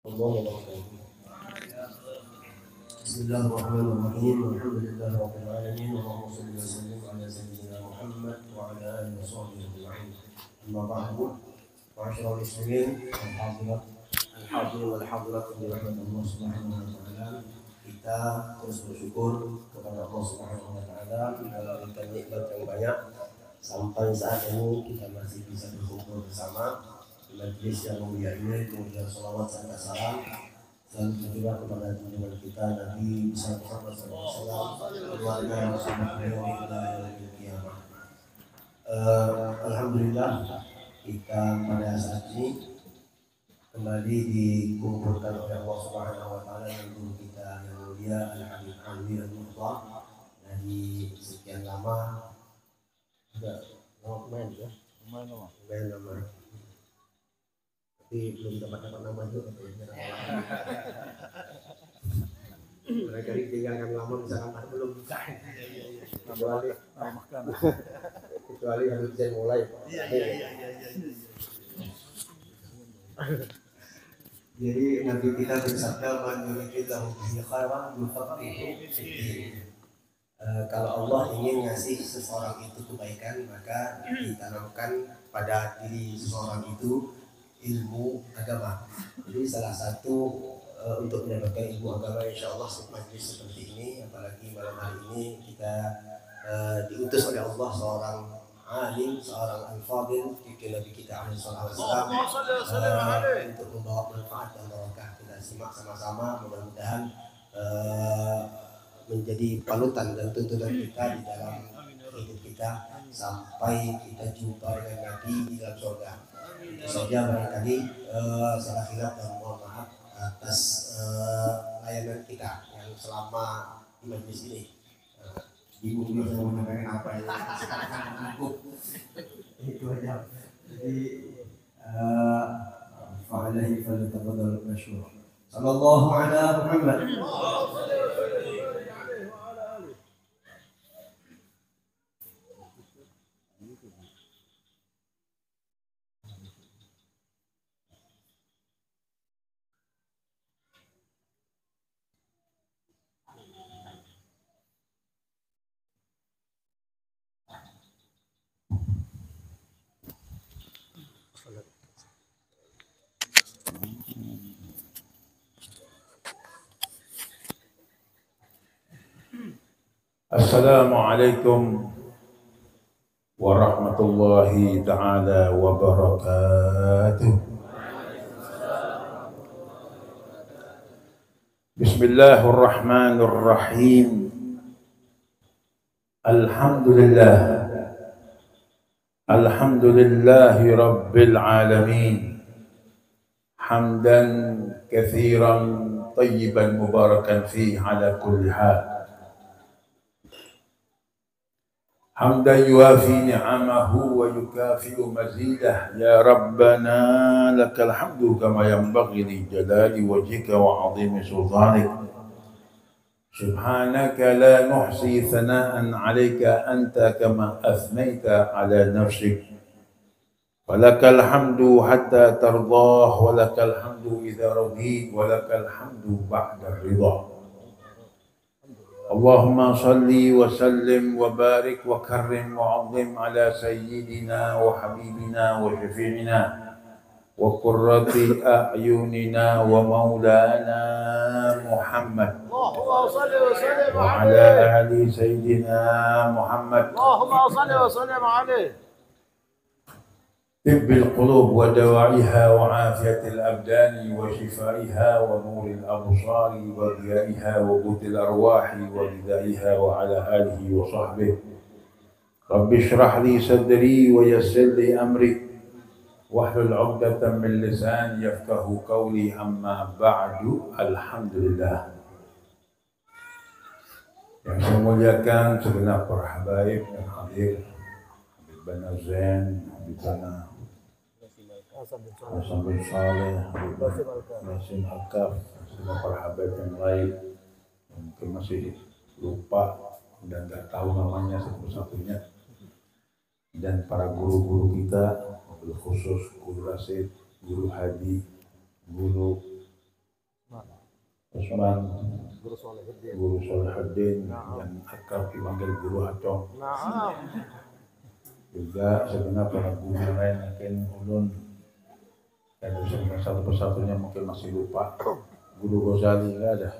Bismillahirrahmanirrahim. Alhamdulillahirabbil alamin. Allahumma shalli wa sallim ala sayyidina Muhammad wa ala alihi wa sahbihi ajma'in. Amma ba'du. Ma'asyiral muslimin, al-hadirin wal hadirat yang dirahmati Allah Subhanahu wa taala. Kita terus bersyukur kepada Allah Subhanahu wa taala diberikan nikmat yang banyak sampai saat ini kita masih bisa berkumpul bersama di majlis yang mulia ini. Kemudian salawat serta salam dan juga kepada junjungan kita Nabi Muhammad SAW, keluarga Rasulullah hingga yaumil qiyamah. Alhamdulillah kita pada saat ini kembali dikumpulkan oleh Allah Subhanahu wa taala yang guru kita yang mulia Al-Habib Alwi Al-Muhtar dari sekian lama sudah main ya main lama tapi belum dapat nama juga mereka ditinggalkan lama misalkan belum bisa kecuali harus bisa mulai jadi Nabi kita bersabda man yuridillahu bihi khairan yufaqihu fiddin. Kalau Allah ingin ngasih seseorang itu kebaikan, maka ditanamkan pada diri seseorang itu ilmu agama. Jadi salah satu untuk mendapatkan ilmu agama, insya Allah majlis seperti ini, apalagi malam hari ini kita diutus oleh Allah seorang alim, seorang al-fadil, cucu Nabi kita alaihi wasallam untuk membawa manfaat dan barokah. Kita simak sama-sama, mudah-mudahan menjadi panutan dan tuntunan kita di dalam hidup kita sampai kita jumpa dengan Nabi di dalam surga. Itu saja barangkali salah khilaf dan mohon maaf atas layanan kita yang selama di majlis ini. Ibu juga saya menyampaikan apa yang cukup itu aja. Jadi fa'alaihi falyatafaddal masykur. Sallallahu ala Muhammad. Assalamualaikum warahmatullahi ta'ala wabarakatuh. Bismillahirrahmanirrahim. Alhamdulillah. Alhamdulillahi rabbil alamin. Hamdan kathiran tayyiban mubarakan fihi ala kulli hal. حمدا يوافي نعمه ويكافئ مزيده يا ربنا لك الحمد كما ينبغي لجلال وجهك وعظيم سلطانك سبحانك لا نحصي ثناء عليك أنت كما أثنيت على نفسك ولك الحمد حتى ترضاه ولك الحمد إذا رضيت ولك الحمد بعد الرضا. اللهم صل وسلم وبارك وكرم وعظم على سيدنا وحبيبنا وشفيعنا وقرة أعيننا ومولانا محمد وعلى آل سيدنا محمد اللهم صل وسلم عليه. طب القلوب ودواعيها وعافية الأبدان وشفائها ونور الأبصار وضيائها وقوت الأرواح وغذائها وعلى آله وصحبه. رب اشرح لي صدري ويسر لي أمري واحلل عقدة من لساني يفقه قولي أما بعد. Alhamdulillah. Yang saya muliakan segenap para habaib yang hadir, Habibana Zain, Habibana Hasan bin Saleh, Nasim Al-Kaf, semua para habaib yang lain mungkin masih lupa dan nggak tahu namanya satu-satunya, dan para guru-guru kita, khusus Guru Rasid, Guru Hadi, Guru Usman, Guru Sholihuddin. Guru Sholihuddin yang akrab dipanggil Guru Acong. Naam. Juga sebenarnya para guru yang lain mungkin ulun dan satu-satunya mungkin masih lupa. Guru Ghazali nggak ada.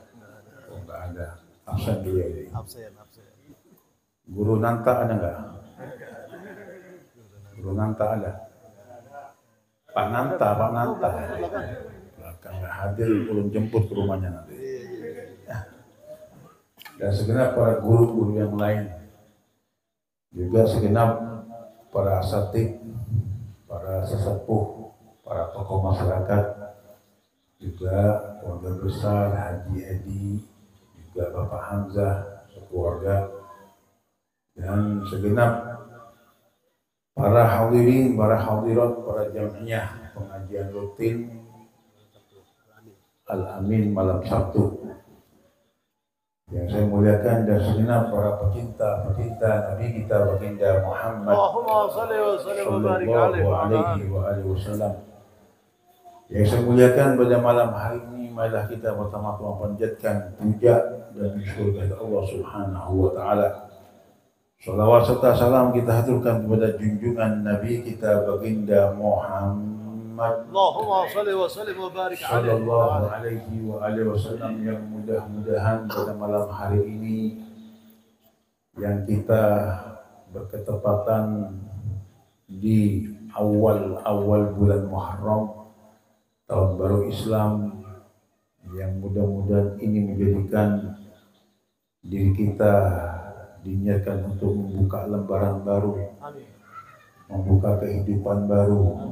Oh, nggak ada. Absen dia ini. Absen. Guru Nanta ada nggak? Guru Nanta ada. Pak Nanta. Belakang nggak hadir, ulun jemput ke rumahnya nanti. Dan segenap para guru-guru yang lain, juga segenap para asatid, para sesepuh, para tokoh masyarakat, juga keluarga besar Haji Edi, juga Bapak Hamzah, sekeluarga, dan segenap para hadirin, para hadirat, para jamiah pengajian rutin Al-Amin malam Sabtu yang saya muliakan, dan segenap para pecinta Nabi kita baginda Muhammad Allahumma salli wa sallim wa barik alaihi wa alihi wasallam. Yang saya muliakan pada malam hari ini, marilah kita bersama-sama panjatkan puja dan syukur kepada Allah Subhanahu wa taala. Salawat serta salam kita haturkan kepada junjungan Nabi kita baginda Muhammad Allahumma salli wa sallim wa barik sallallahu alaihi wa alihi wasallam, yang mudah-mudahan pada malam hari ini yang kita berketepatan di awal bulan Muharram tahun baru Islam, yang mudah-mudahan ini menjadikan diri kita diniatkan untuk membuka lembaran baru, membuka kehidupan baru,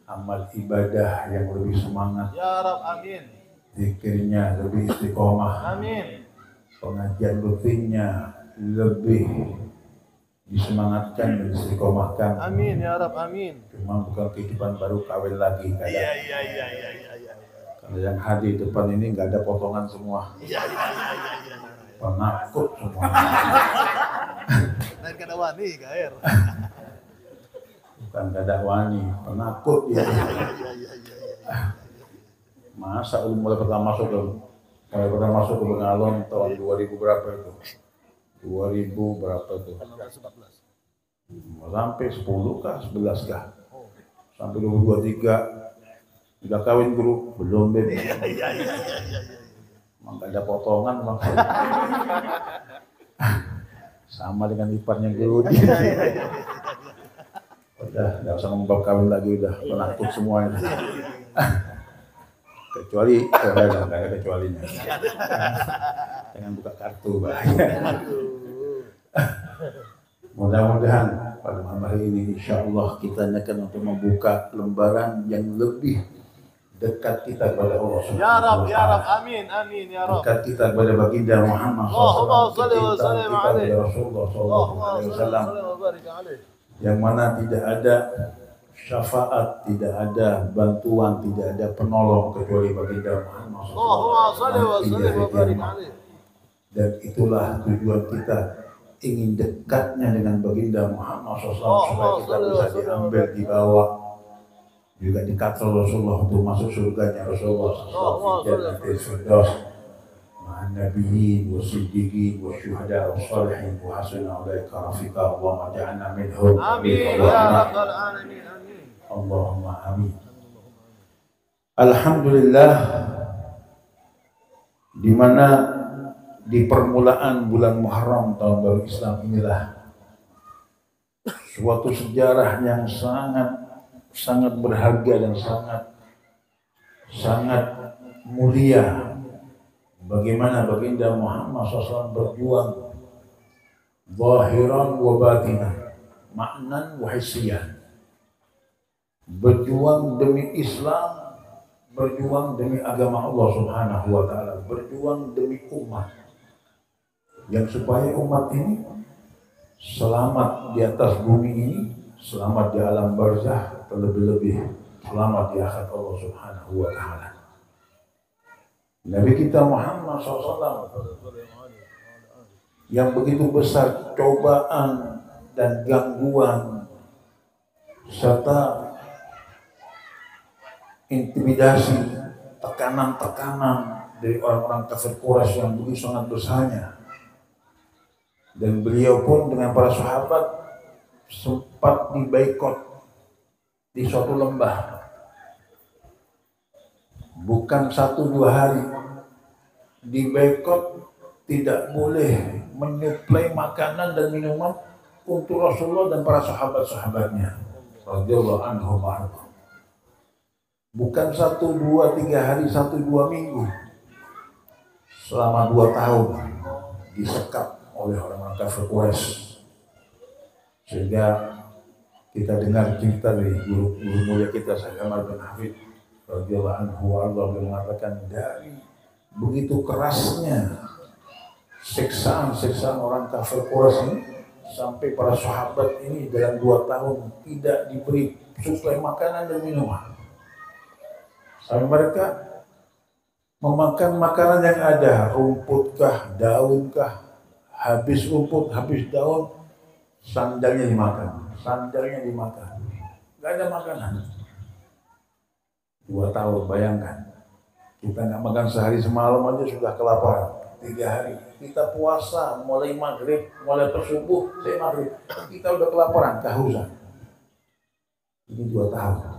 amal ibadah yang lebih semangat, ya Rab, amin. zikirnya lebih istiqomah, Amin. pengajian rutinnya lebih disemangatkan dan istiqomahkan. Amin ya Rab, amin. Cuma bukan kehidupan baru kawin lagi kayak. Iya. Kalau yang hadir depan ini nggak ada potongan semua. Iya. Penakut semua. Lain kada wani gaer. Bukan kada wani, penakut dia. Masa mulai pertama masuk ke Bengalon tahun 2000 berapa itu? 2000 berapa itu? 14. Sampai 10 kah, 11 kah? Sampai 2023 udah kawin guru? Belum, Beb. Iya. Emang gak ada potongan, sama dengan iparnya guru. Udah, gak usah membab kawin lagi, udah penakut semuanya. Kecuali, gak ada kecualinya. Jangan buka kartu, bahaya. Mudah-mudahan pada malam hari ini insya Allah kita akan untuk membuka lembaran yang lebih dekat kita kepada Allah Subhanahu wa Ya Rab, amin ya Rab. dekat kita kepada baginda Muhammad Allahumma salli wa dekat sallim kita alaihi. kepada Rasulullah sallallahu alaihi wasallam, yang mana tidak ada syafaat, tidak ada bantuan, tidak ada penolong kecuali baginda Muhammad Allahumma salli wa sallim wa barik SAW. alaihi. Dan itulah tujuan kita, ingin dekatnya dengan baginda Muhammad SAW supaya kita bisa diambil, dibawa, juga dikatal Rasulullah untuk masuk surganya Rasulullah SAW di Jannatul Firdaus ma'an nabiyyin wa siddiqin wa syuhada wa salihin wa hasuna ulaika rafiqa. Allahumma ja'alna minhum. Amin ya rabbal alamin. Amin. Allahumma amin. Alhamdulillah, di mana di permulaan bulan Muharram tahun baru Islam inilah suatu sejarah yang sangat berharga dan sangat mulia. Bagaimana baginda Muhammad SAW berjuang zahiran wa batinan, maknan wa hissiyan, berjuang demi Islam, berjuang demi agama Allah Subhanahu wa taala, berjuang demi umat, yang supaya umat ini selamat di atas bumi ini, selamat di alam barzah, terlebih-lebih selamat di akhirat Allah Subhanahu wa taala. Nabi kita Muhammad SAW yang begitu besar cobaan dan gangguan serta intimidasi tekanan-tekanan dari orang-orang kafir Quraisy yang begitu sangat besarnya. Dan beliau pun dengan para sahabat sempat dibaikot di suatu lembah. Bukan 1-2 hari, dibaikot, tidak boleh menyuplai makanan dan minuman untuk Rasulullah dan para sahabat-sahabatnya radhiyallahu anhum. Bukan 1-2-3 hari, 1-2 minggu, selama 2 tahun disekap oleh orang-orang kafir Quraisy. Sehingga kita dengar cerita dari guru mulia kita Syekh Umar bin Hafid radhiyallahu anhu beliau mengatakan dari begitu kerasnya siksaan orang kafir Quraisy ini sampai para sahabat ini dalam 2 tahun tidak diberi suplai makanan dan minuman. Sampai mereka memakan makanan yang ada, rumputkah, daunkah, habis rumput, habis daun, sandalnya dimakan, nggak ada makanan. 2 tahun, bayangkan, kita nggak makan sehari semalam aja sudah kelaparan. 3 hari, kita puasa mulai maghrib, mulai subuh, sampai maghrib, kita udah kelaparan, kehausan. Ini 2 tahun.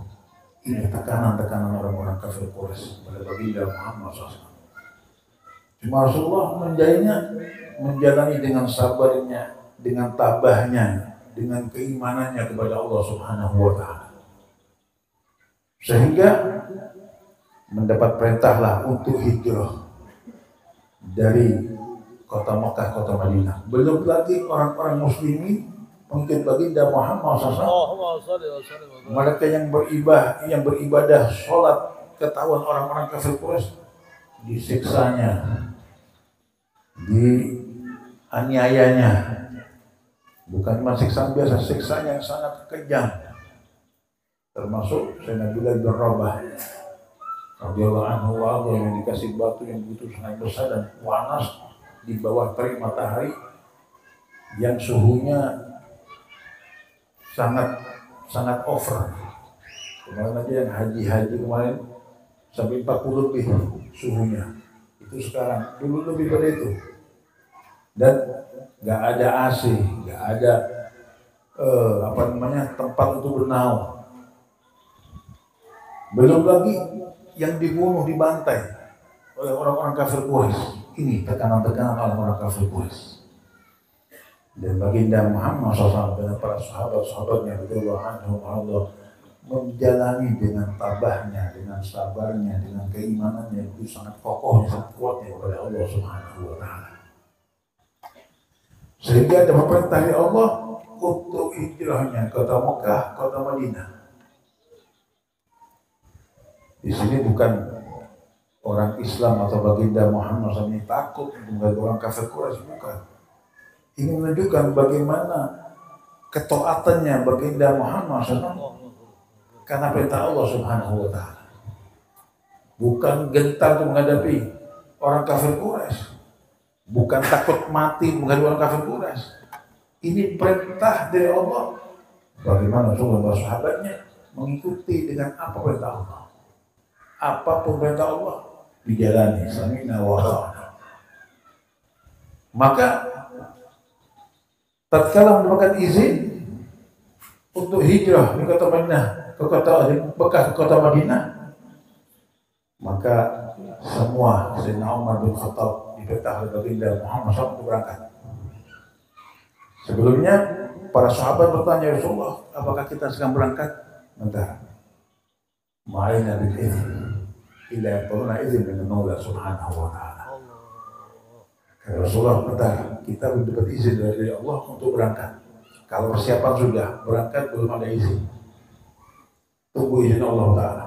Ini tekanan-tekanan orang-orang kafir Quraisy pada baginda Muhammad SAW. Cuma Rasulullah menjalani dengan sabarnya, dengan tabahnya, dengan keimanannya kepada Allah Subhanahu wa Ta'ala. Sehingga mendapat perintahlah untuk hijrah dari kota Makkah, kota Madinah. Belum lagi orang-orang muslimin mungkin baginda Muhammad SAW, mereka yang beribadah sholat, ketahuan orang-orang kafir Quraisy disiksanya, dianiayanya, bukan cuma siksaan biasa, siksaan yang sangat kejam. Termasuk Sayyidina Bilal bin Rabah radhiyallahu anhu yang dikasih batu yang begitu sangat besar dan panas di bawah terik matahari yang suhunya sangat over. Kemarin aja yang haji kemarin sampai 40 lebih suhunya. Itu sekarang, dulu lebih dari itu. Dan nggak ada AC, nggak ada tempat untuk bernaung. Belum lagi yang dibunuh, dibantai oleh orang-orang kafir Quraisy. Ini tekanan-tekanan orang-orang kafir Quraisy. Dan baginda Muhammad SAW dan para sahabat-sahabatnya radhiyallahu anhum Allah menjalani dengan tabahnya, dengan sabarnya, dengan keimanannya itu sangat kokoh, sangat kuatnya kepada Allah Subhanahu wa Ta'ala. Sehingga ada perintah dari Allah untuk hijrahnya kota Mekah, kota Madinah. Di sini bukan orang Islam atau baginda Muhammad SAW takut mengganggu orang kafir Quraisy, bukan. Ini menunjukkan bagaimana ketaatannya baginda Muhammad SAW karena perintah Allah Subhanahu wa Ta'ala. Bukan gentar untuk menghadapi orang kafir Quraisy, bukan takut mati menghadapi orang kafir Quraisy. Ini perintah dari Allah. Bagaimana Rasulullah dan sahabatnya mengikuti dengan apa perintah Allah. Apapun perintah Allah dijalani, sami'na wa ata'na. Maka tatkala mendapatkan izin untuk hijrah di kota Madinah, ke kota Mekah, ke kota Madinah, maka semua Sayyidina Umar bin Khattab diperintah oleh baginda Muhammad SAW untuk berangkat. Sebelumnya para sahabat bertanya, Rasulullah, apakah kita sedang berangkat? Bentar. Ma'ina bil izin ila yaquluna izin min Allah Subhanahu wa Ta'ala. Rasulullah, bentar, kita belum dapat izin dari Allah untuk berangkat. Kalau persiapan sudah, berangkat belum ada izin. Tunggu izin Allah Ta'ala.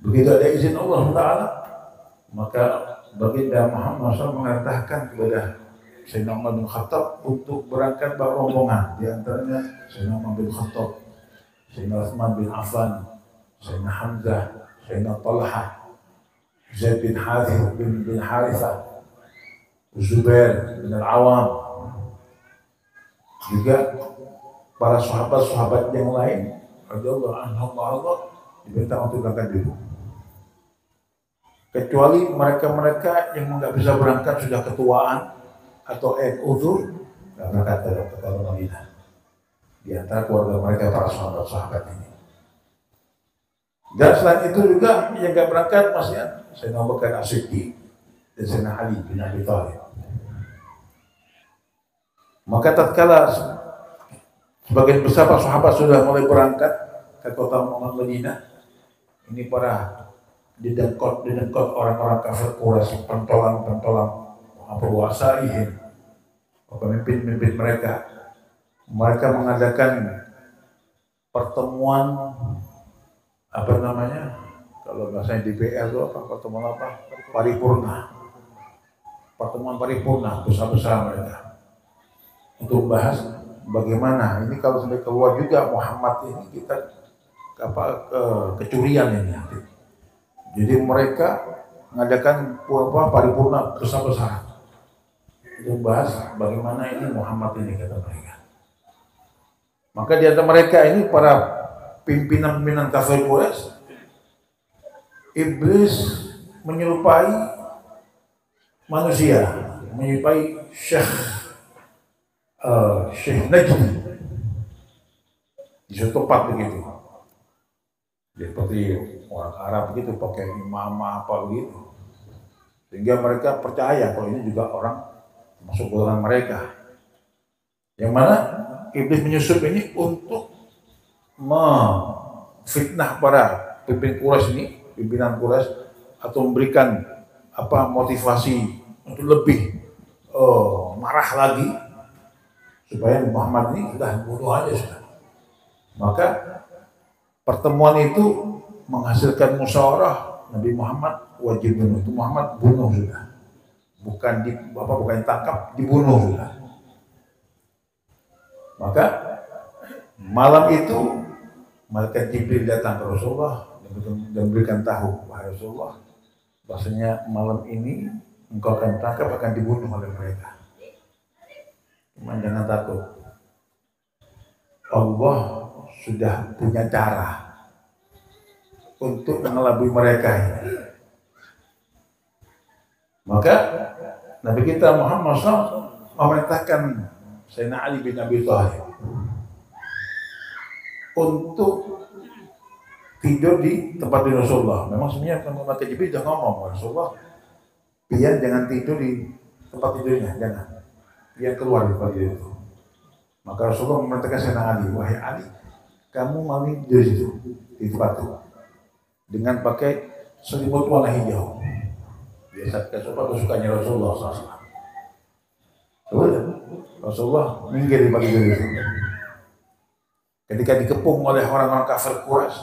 Begitu ada izin Allah Ta'ala, maka baginda Muhammad SAW mengatakan kepada Sayyidina Umar bin Khattab untuk berangkat rombongan. Di antaranya Sayyidina Umar bin Khattab, Sayyidina Utsman bin Affan, Sayyidina Hamzah, Sayyidina Talha, Zaid bin Harithah, Zubair bin Al-Awam, juga para sahabat-sahabat yang lain radhiyallahu anhum Allah diminta untuk berangkat dulu. kecuali mereka-mereka yang nggak bisa berangkat sudah ketuaan atau uzur, nggak berangkat ke Madinah. Di antara keluarga mereka para sahabat ini. Dan selain itu juga yang nggak berangkat masih Sayyidina Abu Bakar As-Siddiq dan Sayyidina Ali bin Abi Thalib. Maka tatkala sebagian besar para sahabat sudah mulai berangkat ke kota Madinah, ini para didengkot orang-orang kafir Quraisy, pentolan perwasaihim, pemimpin mereka mengadakan pertemuan kalau bahasanya DPR itu pertemuan paripurna besar-besar mereka untuk membahas bagaimana ini kalau sampai keluar juga Muhammad ini kita kecurian ini. Jadi mereka mengadakan paripurna besar-besar untuk membahas bagaimana ini Muhammad ini, kata mereka. Maka di antara mereka ini para pimpinan kafir Quraisy, iblis menyerupai manusia, menyerupai Syekh Najmi di suatu tempat begitu. Seperti orang Arab begitu, pakai imamah apa begitu, sehingga mereka percaya kalau ini juga orang masuk golongan mereka. Yang mana iblis menyusup ini untuk memfitnah para pimpinan Quraisy atau memberikan motivasi untuk lebih marah lagi supaya Muhammad ini sudah bunuh aja sudah. Maka pertemuan itu menghasilkan musyawarah, Nabi Muhammad wajib bunuh. Itu Muhammad bunuh sudah. Bukan ditangkap, dibunuh sudah. Maka malam itu malaikat Jibril datang ke Rasulullah dan berikan tahu, wahai Rasulullah, bahasanya malam ini engkau akan tangkap, akan dibunuh oleh mereka. Cuma jangan takut. Allah sudah punya cara untuk mengelabui mereka ini. Maka Nabi kita Muhammad SAW memerintahkan Sayyidina Ali bin Abi Thalib untuk tidur di tempat di Rasulullah. Memang sebenarnya Malaikat Jibril sudah ngomong, Rasulullah, biar jangan tidur di tempat tidurnya, jangan. Biar keluar di tempat tidur itu. Maka Rasulullah memerintahkan Sayyidina Ali, wahai Ali, kamu mau tidur di situ, di tempat itu, dengan pakai selimut warna hijau. Biasa kesukaannya Rasulullah SAW. Rasulullah minggir di pagi itu. Ketika dikepung oleh orang-orang kafir Quraisy,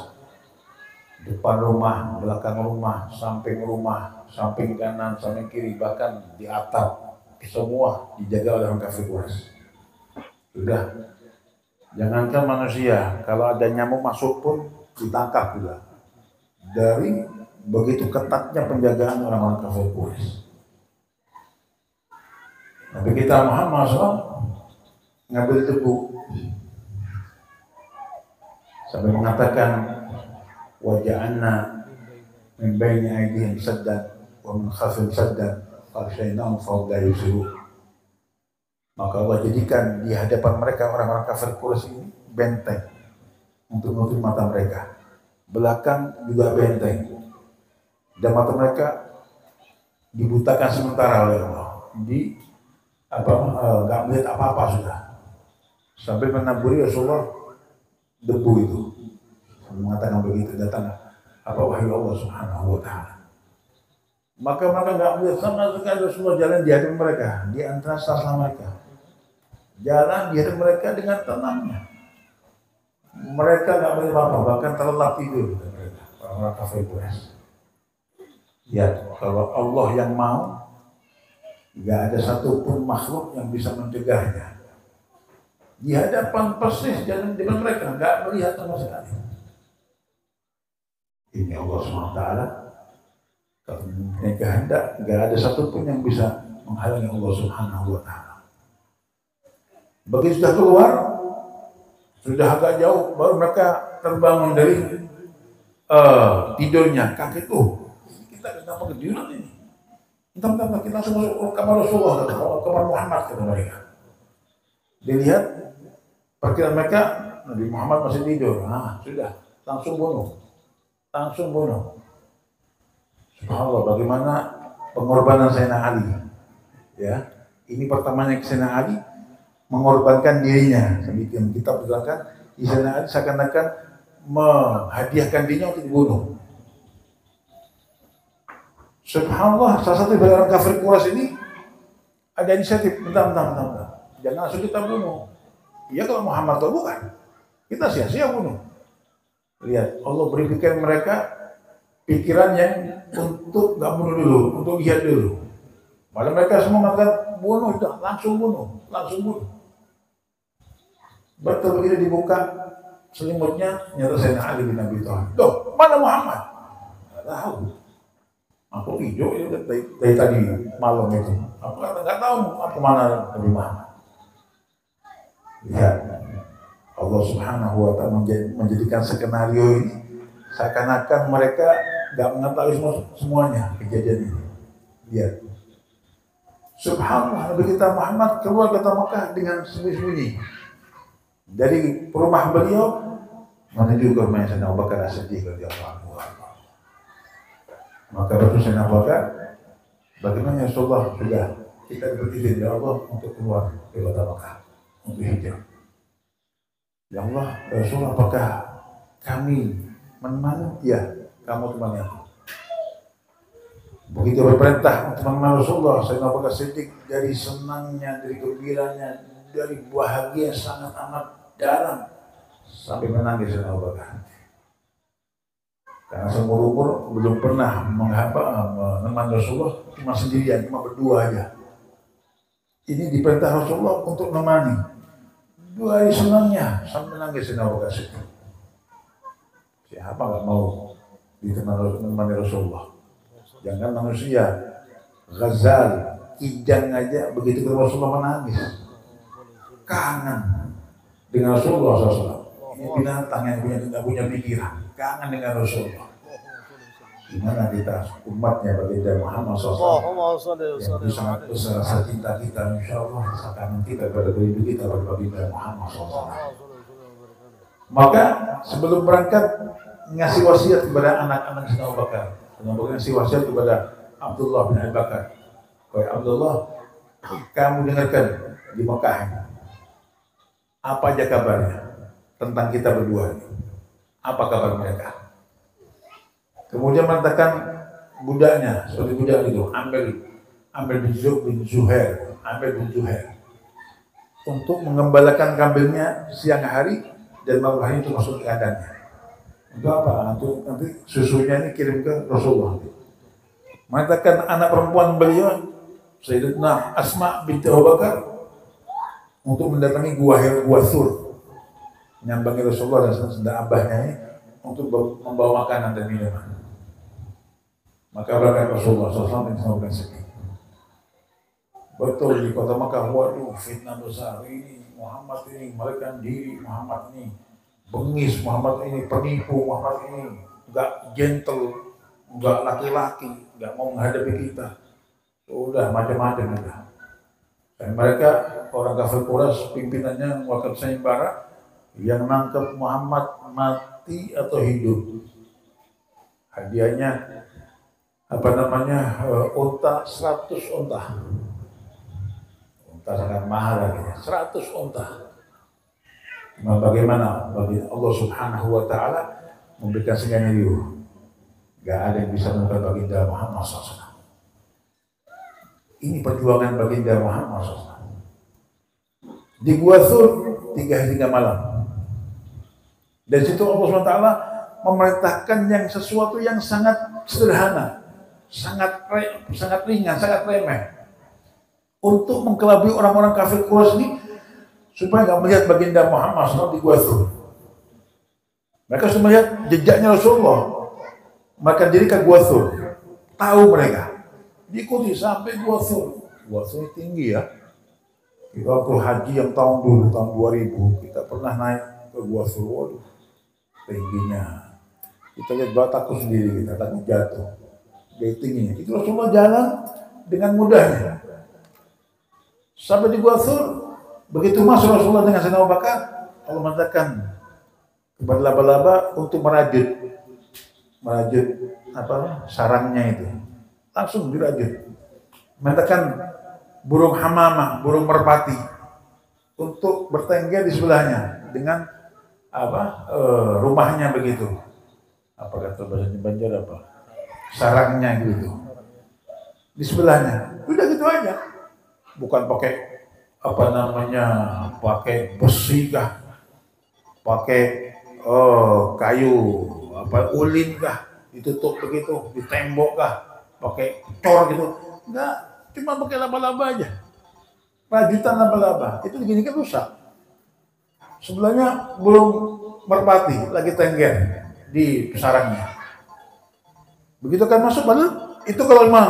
depan rumah, belakang rumah, samping kanan, samping kiri, bahkan di atap, semua dijaga oleh orang kafir Quraisy. Sudah, jangankan manusia, kalau ada nyamuk masuk pun ditangkap juga. Dari begitu ketatnya penjagaan orang-orang kafir Quraisy. Nabi kita Muhammad SAW ngambil tebu sampai mengatakan waja'anna min baini aydihim saddan wa min khalfihim saddan faghshaynahum fahum la yubsirun. Maka Allah jadikan di hadapan mereka orang-orang kafir Quraisy ini benteng untuk menutup mata mereka, belakang juga benteng, dan mata mereka dibutakan sementara oleh Allah, nggak melihat apa-apa sudah, sampai menaburi Rasulullah debu itu. Mengatakan begitu, datang wahyu Allah Subhanahu wa Ta'ala. Maka mereka nggak melihat sama sekali Rasulullah jalan di hadapan mereka, di antara sastra mereka, jalan di hadapan mereka dengan tenangnya. Mereka nggak melihat apa-apa, bahkan terlelap tidur mereka, orang-orang kafir Quraisy. Ya, kalau Allah yang mau, nggak ada satupun makhluk yang bisa mencegahnya. Di hadapan persis jalan dengan mereka, nggak melihat sama sekali. Ini Allah SWT, kalau punya kehendak, nggak ada satupun yang bisa menghalangi Allah Subhanahu wa Ta'ala. Begitu sudah keluar, sudah agak jauh, baru mereka terbangun dari tidurnya. Kaget, kita kita kenapa kejuran ini? Entah kita langsung masuk kamar Rasulullah, kamar Muhammad kata mereka. Dilihat perkiraan mereka Nabi Muhammad masih tidur. Sudah, langsung bunuh. Subhanallah, bagaimana pengorbanan Sayyidina Ali. Ya, ini pertamanya Sayyidina Ali mengorbankan dirinya. Sedemikian kita berkatakan, Sayyidina Ali seakan-akan menghadiahkan dirinya untuk dibunuh. Subhanallah, salah satu dari orang kafir Quraisy ini ada inisiatif, bentar. Jangan langsung kita bunuh. Iya kalau Muhammad tahu bukan, kita sia-sia bunuh. Lihat, Allah berikan mereka pikirannya untuk nggak bunuh dulu, untuk lihat dulu. Malah mereka semua mengatakan bunuh, langsung bunuh. Betul begitu dibuka selimutnya, nyata Sayyidina Ali bin Abi Thalib. Loh, mana Muhammad? Nggak tahu. Aku hijau itu dari tadi malam itu. Aku nggak tahu apa mana Nabi Muhammad. Lihat, Allah Subhanahu wa Ta'ala menjadikan skenario ini seakan-akan mereka nggak mengetahui semuanya kejadian ini. Lihat, Subhanallah, Nabi kita Muhammad keluar kota Mekah dengan sembunyi-sembunyi dari rumah beliau menuju ke rumah Sayyidina Abu Bakar As-Siddiq radhiyallahu anhu. Maka betul Sayyidina Abu Bakar, bagaimana ya Rasulullah, sudah kita diberi izin ya Allah untuk keluar ke kota Mekah untuk hijrah. Ya Allah, ya Rasulullah, apakah kami menemani? Ya, kamu temani aku. Begitu berperintah untuk menemani Rasulullah, Sayyidina Abu Bakar Siddiq dari senangnya, dari gembiranya, dari bahagia sangat amat dalam sampai menangis Sayyidina Abu Bakar. Karena seumur umur belum pernah menemani Rasulullah cuma sendirian, cuma berdua aja. Ini diperintah Rasulullah untuk menemani. Dua hari senangnya sampai menangis Sayyidina Abu Bakar Siddiq. Siapa nggak mau ditemani Rasulullah? Jangan manusia, Ghazal, kijang aja begitu Rasulullah menangis, kangen dengan Rasulullah SAW. Ini binatang yang tidak punya pikiran, kangen dengan Rasulullah. Gimana kita umatnya baginda Muhammad SAW yang bisa sangat besar rasa cinta kita, insya Allah rasa kangen kita pada diri kita pada baginda Muhammad SAW. Maka sebelum berangkat ngasih wasiat kepada anak-anak Sayyidina Abu Bakar, ngasih wasiat kepada Abdullah bin Abu Bakar. Wahai Abdullah, kamu dengarkan di Mekah apa aja kabarnya tentang kita berdua ini. Apa kabar mereka? Kemudian mengatakan budaknya, seperti budak itu, Amir bin Zuhair, untuk mengembalakan kambingnya siang hari dan malam hari itu masuk ke kandangnya. Untuk apa? Nanti susunya ini kirim ke Rasulullah. Mengatakan anak perempuan beliau, Sayyidatuna Asma binti Abu Bakar, untuk mendatangi Gua Thur, menyambangi Rasulullah dan abahnya ini untuk membawa makanan dan minuman. Maka berangkat Rasulullah SAW dengan sedih. Betul di kota Makkah, waduh fitnah besar ini, Muhammad ini melarikan diri, Muhammad ini bengis, Muhammad ini penipu, Muhammad ini enggak gentle, enggak laki-laki, enggak mau menghadapi kita. Sudah macam-macam itu. Dan mereka orang kafir Quraisy pimpinannya mengeluarkan sayembara yang nangkep Muhammad mati atau hidup. Hadiahnya unta 100 unta. Unta sangat mahal lagi, 100 unta. Nah, bagaimana bagi Allah Subhanahu wa Ta'ala memberikan skenario? Gak ada yang bisa mengubah baginda Muhammad SAW. Ini perjuangan baginda Muhammad SAW. Di Gua Thur 3 hari 3 malam. Dan situ Allah SWT memerintahkan yang sesuatu yang sangat sederhana, sangat ringan, sangat remeh, untuk mengkelabui orang-orang kafir Quraisy ini supaya nggak melihat baginda Muhammad SAW di Gua Thur. Mereka sudah melihat jejaknya Rasulullah, maka dirikan Gua Thur. Tahu mereka, diikuti sampai Gua Thur. Gua Thur tinggi ya. Kita waktu haji yang tahun 2000, kita pernah naik ke Gua Thur. Waduh, tingginya. Kita lihat takut sendiri, kita takut jatuh. tingginya. Itu Rasulullah jalan dengan mudahnya. Sampai di Gua Thur, begitu masuk Rasulullah dengan Sayyidina Abu Bakar, Allah mengatakan kepada laba-laba untuk merajut sarangnya itu. Langsung dirajut. Mengatakan burung hamamah, burung merpati untuk bertengger di sebelahnya dengan rumahnya begitu. Apa kata bahasa Banjar apa? Sarangnya gitu. Di sebelahnya. Udah gitu aja. Bukan pakai pakai besi kah? Pakai kayu ulin kah? Ditutup begitu, di tembok kah? Pakai cor gitu. Enggak, cuma pakai laba-laba aja. Rajutan laba-laba. Itu begini kan rusak. Sebelahnya burung merpati lagi tengger di sarangnya. Begitu kan masuk, padahal itu kalau memang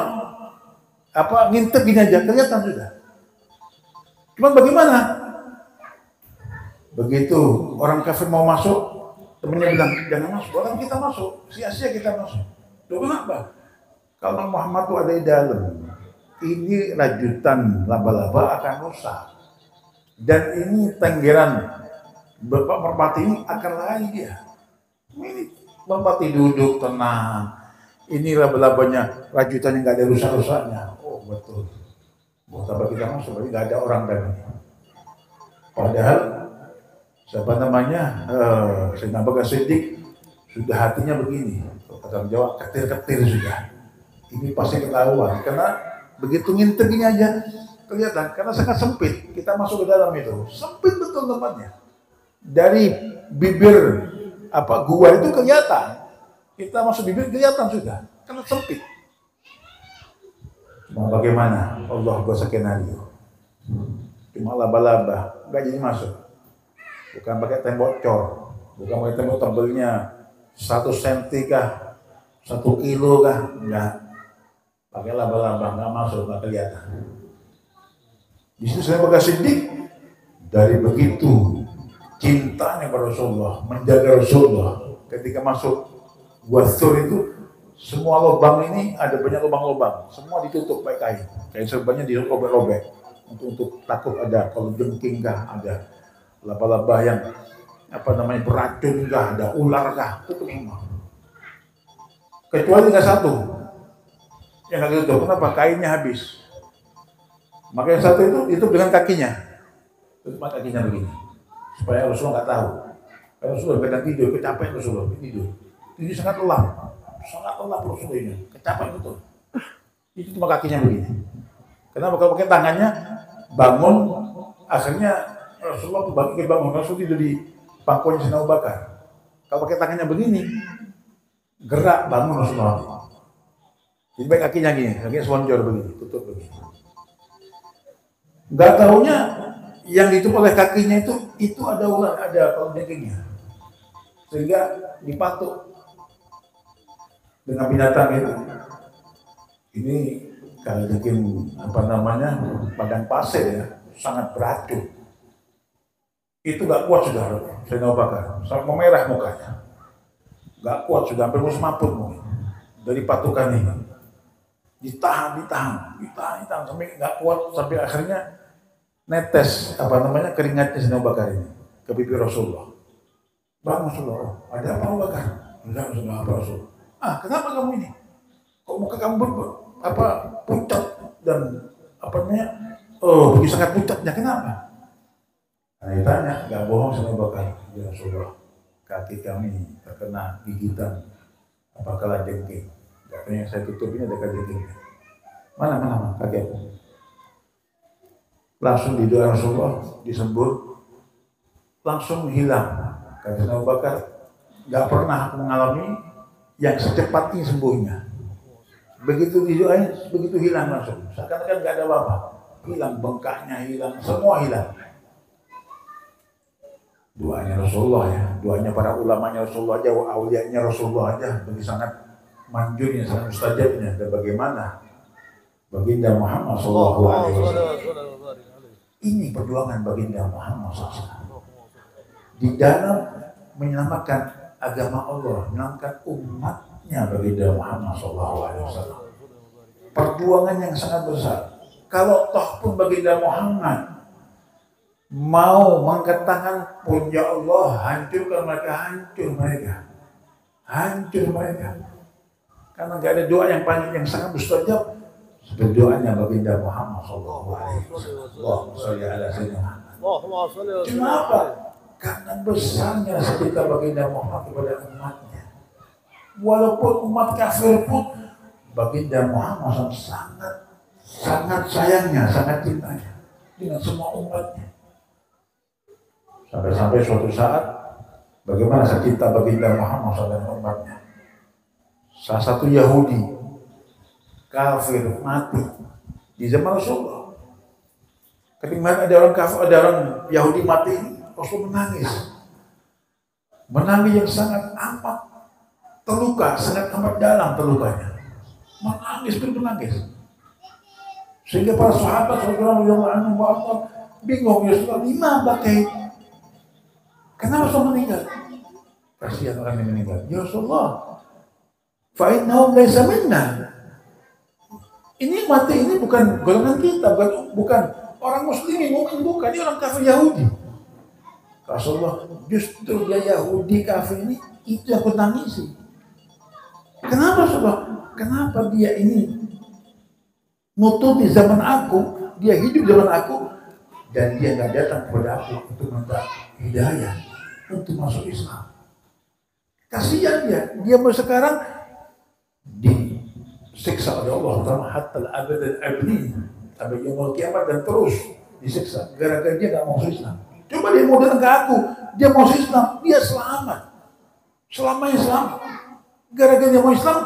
ngintip gini aja kelihatan sudah. Cuma bagaimana? Begitu orang kafir mau masuk, temennya bilang jangan masuk. Orang kita masuk, sia-sia kita masuk. Loh kenapa? Kalau Muhammad itu ada di dalam, ini rajutan laba-laba akan rusak. Dan ini tenggeran Bapak merpati ini akan lari dia. Ini merpati duduk tenang. Ini laba-labanya rajutannya nggak ada rusak-rusaknya. Oh betul. Buat apa kita masuk? Berarti nggak ada orang tadi. Padahal Sayyidina Abu Bakar Siddiq sudah hatinya begini. Kata Jawa ketir-ketir sudah. Ini pasti ketahuan karena begitu ngintip ini aja kelihatan karena sangat sempit. Kita masuk ke dalam itu sempit betul tempatnya. Dari bibir gua itu kelihatan. Kita masuk bibir kelihatan sudah karena sempit. Mau bagaimana? Allah buat skenario. Cuma laba-laba nggak jadi masuk. Bukan pakai tembok cor, bukan pakai tembok tebelnya 1 senti kah, 1 kilo kah, enggak. Pakai laba-laba nggak masuk, nggak kelihatan. Di situ saya Bakar Siddiq dari begitu cintanya pada Rasulullah, menjaga Rasulullah. Ketika masuk Gua Thur itu semua lubang ini ada banyak lubang-lubang, semua ditutup pakai kain serbannya dirobek-robek untuk takut ada kalau jengking kah, ada laba-laba yang beracun kah, ada ular kah, tutup semua. Kecuali nggak satu yang nggak tutup. Kenapa? Kainnya habis. Maka yang satu itu dengan kakinya, tutup kakinya begini supaya Rasulullah nggak tahu. Kalau Rasulullah kadang tidur, kecapean Rasulullah tidur. Ini sangat lelap Rasulullah ini, kecapean betul. Itu cuma kakinya begini. Kenapa? Kalau pakai tangannya bangun, akhirnya Rasulullah bangun, Rasul tidur di pangkuannya Sayyidina Abu Bakar. Kalau pakai tangannya begini, gerak bangun Rasulullah. Jadi baik kakinya gini, kakinya selonjor begini, tutup begini. Gak tahunya yang ditutup oleh kakinya itu ada ular, ada kalajengkingnya, sehingga dipatuk dengan binatang itu. Ini kalajengking padang pasir ya, sangat beracun. Itu gak kuat sudah Sayyidina Abu Bakar, sampai memerah mukanya. Gak kuat sudah, hampir mau semaput dari patukan ini. Ditahan sampai gak kuat, sampai akhirnya netes keringatnya Sayyidina Abu Bakar ini ke bibir Rasulullah. Bang Rasulullah, ada apa Abu Bakar? Enggak, apa Rasul? Kenapa kamu ini? Kok muka kamu pucat dan begitu sangat pucatnya, kenapa? Ditanya, gak bohong Sayyidina Abu Bakar, ya Rasulullah, kaki kami terkena gigitan kalajengking. Katanya saya tutup ini ada kalajengkingnya. Mana kaki aku? Langsung didoa Rasulullah, disembur, langsung hilang. Karena Abu Bakar gak pernah mengalami yang secepat ini sembuhnya. Begitu didoain, begitu hilang langsung. Seakan-akan gak ada apa-apa. Hilang bengkaknya, hilang, semua hilang. Doanya Rasulullah ya, doanya para ulamanya Rasulullah aja, awliyanya Rasulullah aja, begitu sangat manjurnya, sangat mustajabnya. Dan bagaimana baginda Muhammad SAW. Ini perjuangan baginda Muhammad SAW di dalam menyelamatkan agama Allah, menyelamatkan umat umatnya baginda Muhammad SAW. Perjuangan yang sangat besar. Kalau toh pun baginda Muhammad mau mengangkat tangan pun, ya Allah, hancurkan mereka, hancur mereka. Karena nggak ada doa yang paling yang sangat mustajab seperti doanya baginda Muhammad SAW. Kenapa? Karena besarnya cinta baginda Muhammad kepada umatnya. Walaupun umat kafir pun, baginda Muhammad sangat sayangnya, sangat cintanya dengan semua umatnya. Sampai-sampai suatu saat, bagaimana cinta baginda Muhammad dengan umatnya. Salah satu Yahudi kafir mati di zaman Rasulullah. Ketika ada orang kafir, ada orang Yahudi mati, Rasul menangis yang sangat amat terluka, sangat amat dalam terlukanya. Menangis. Sehingga para sahabat bingung, ya Rasulullah, lima bakai. Kenapa Rasul meninggal? Kasihan orang yang meninggal. Ya Rasulullah, fa'innahum laysa minna. Ini mati ini bukan golongan kita, bukan orang muslimin, mukmin, bukan, ini orang kafir Yahudi. Rasulullah, justru dia Yahudi kafir ini, itu yang aku tangisi. Kenapa Rasulullah? Kenapa dia ini nutupi zaman aku, dia hidup zaman aku, dan dia nggak datang kepada aku untuk minta hidayah, untuk masuk Islam. Kasihan dia mau sekarang disiksa oleh Allah Ta'ala hatta al-abad al-abdi sampai yaumul kiamat, dan terus disiksa gara-gara dia nggak mau Islam. Coba dia mau datang ke aku, dia mau Islam, dia selamat, selamanya selamat. Gara-gara dia mau Islam,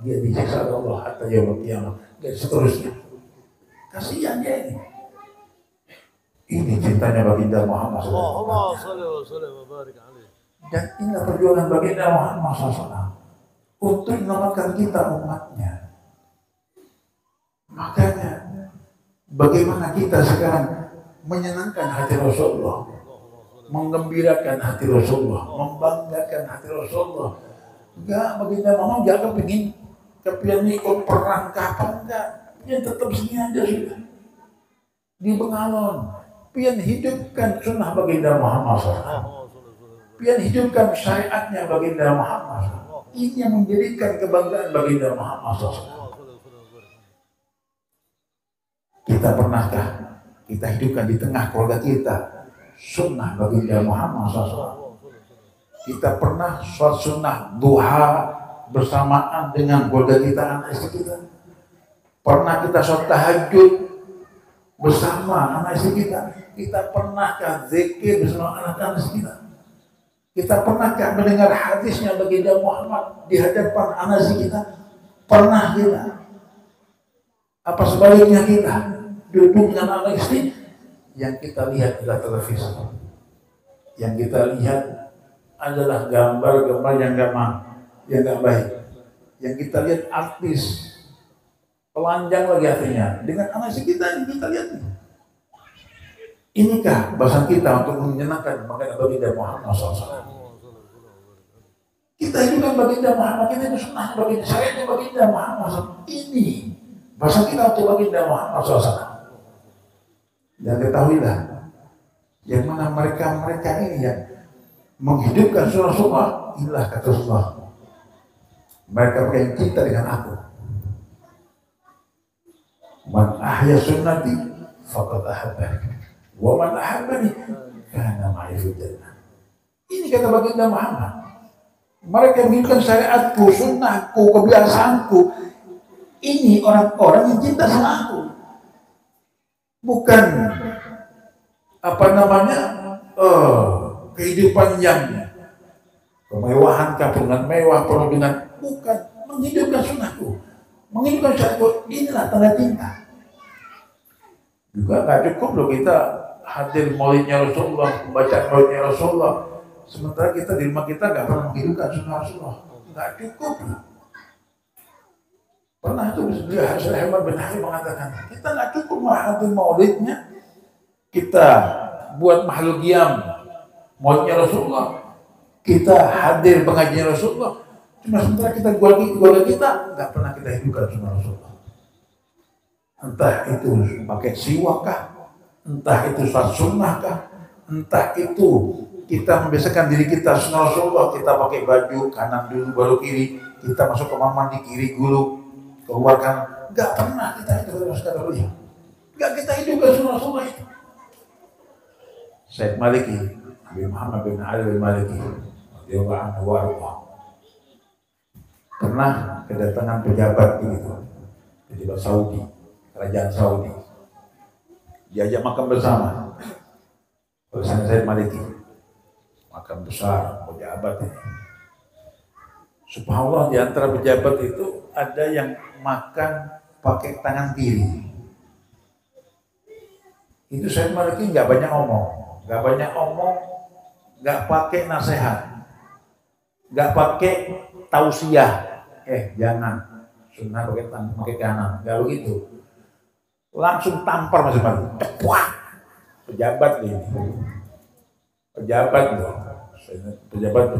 dia disiksa oleh Allah hatta yaumul kiamat, dan seterusnya. Kasihan dia ini. Ini cintanya baginda Muhammad SAW. Dan inilah perjuangan baginda Muhammad SAW untuk menyelamatkan kita umatnya. Makanya bagaimana kita sekarang menyenangkan hati Rasulullah, menggembirakan hati Rasulullah, membanggakan hati Rasulullah. Enggak, baginda Muhammad enggak kepingin ikut perang kapan, enggak. Dia tetap sini aja sudah. Di Bengalon. Pian hidupkan sunnah baginda Muhammad SAW. Pian hidupkan syariatnya baginda Muhammad SAW. Ini yang menjadikan kebanggaan baginda Muhammad SAW. Kita pernahkah kita hidupkan di tengah keluarga kita sunnah baginda Muhammad SAW? Kita pernah sholat sunnah duha bersamaan dengan keluarga kita, anak istri kita? Pernah kita sholat tahajud bersama anak istri kita? Kita pernahkah zikir bersama anak-anak kita? Kita pernahkah mendengar hadisnya baginda Muhammad di hadapan anak istri kita? Pernah kita? Apa sebaliknya kita duduk dengan anak istri? Yang kita lihat adalah televisi, yang kita lihat adalah gambar-gambar yang nggak baik, yang kita lihat artis telanjang lagi artinya dengan anak istri kita yang kita lihat. Inikah bahasa kita untuk menyenangkan makanya baginda Muhammad SAW? Kita hidupkan baginda Muhammad, kita itu sunnah baginda, syariatnya baginda Muhammad SAW. Ini bahasa kita untuk baginda Muhammad SAW. Dan ketahuilah, yang mana mereka ini yang menghidupkan Rasulullah, inilah kata Rasulullah, mereka yang cinta dengan aku. Man ahya sunnati faqad ahabbani. Wa man ahabbani kana ma'i fil jannah. Ini kata baginda Muhammad. Mereka menghidupkan syariatku, sunnahku, kebiasaanku. Ini orang-orang yang cinta sama aku. Bukan kehidupan yang kemewahan, kabungan mewah, penuh dengan, bukan, menghidupkan sunnahku, menghidupkan syariatku. Inilah tanda cinta. Juga nggak cukup loh kita hadir maulidnya Rasulullah, membaca maulidnya Rasulullah, sementara kita di rumah kita nggak pernah menghidupkan sunnah Rasulullah. Nggak cukup. Pernah itu Syekh Ahmad bin Hanbal mengatakan, kita nggak cukup hadir maulidnya, kita buat makhluk qiyam maulidnya Rasulullah, kita hadir pengajian Rasulullah, Cuma sementara kita keluarga kita nggak pernah kita hidupkan sunnah Rasulullah. Entah itu pakai siwak kah, entah itu sholat sunnah kah, entah itu kita membiasakan diri kita sunnah Rasulullah, kita pakai baju kanan dulu baru kiri, kita masuk ke kamar mandi kiri dulu, keluarkan, nggak pernah kita hidupkan sunnah Rasulullah. Nggak kita hidupkan sunnah Rasulullah itu. Syekh Maliki bin Muhammad bin Ali bin Maliki radhiyallahu anhu warḍah pernah kedatangan pejabat begitu, pejabat Saudi, kerajaan Saudi, diajak makan bersama bersama Syekh Maliki, makan besar pejabat ini. Subhanallah, di antara pejabat itu ada yang makan pakai tangan kiri. Itu Syekh Maliki nggak banyak omong, nggak pakai nasihat, nggak pakai tausiah. Jangan sunnah pakai kanan, nggak begitu. Langsung tampar Mas Malik, cepuak. Pejabat ini, pejabat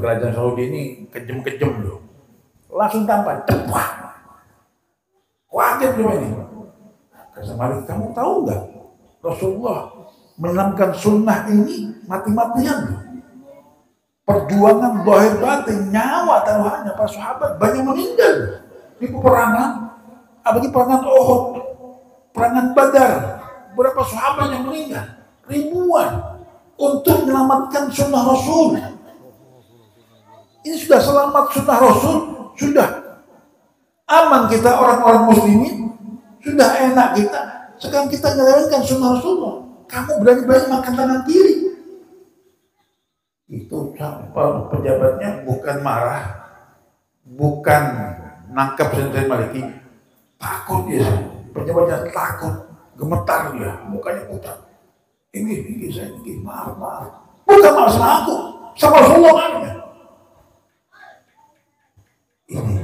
kerajaan Saudi ini kejem loh. Langsung tampar, cepuak. Kaget loh ini. Kata Malik, kamu tahu nggak? Rasulullah menanamkan sunnah ini mati-matian loh. Perjuangan zahir batin, nyawa taruhannya para sahabat banyak meninggal di peperangan, apalagi peperangan Uhud, peperangan Badar. Berapa sahabat yang meninggal? Ribuan untuk menyelamatkan sunnah Rasul. Ini sudah selamat sunnah Rasul, sudah aman kita orang-orang muslimin, sudah enak kita. Sekarang kita menyelewengkan sunnah Rasulullah. Kamu berani-berani makan tangan kiri. Itu pejabatnya bukan marah, bukan nangkap Syekh Maliki, takut dia. Pejabatnya takut, gemetar dia, mukanya pucat. Ini saya ini maaf. Bukan maaf sama aku, sama Rasulullah aja. Ini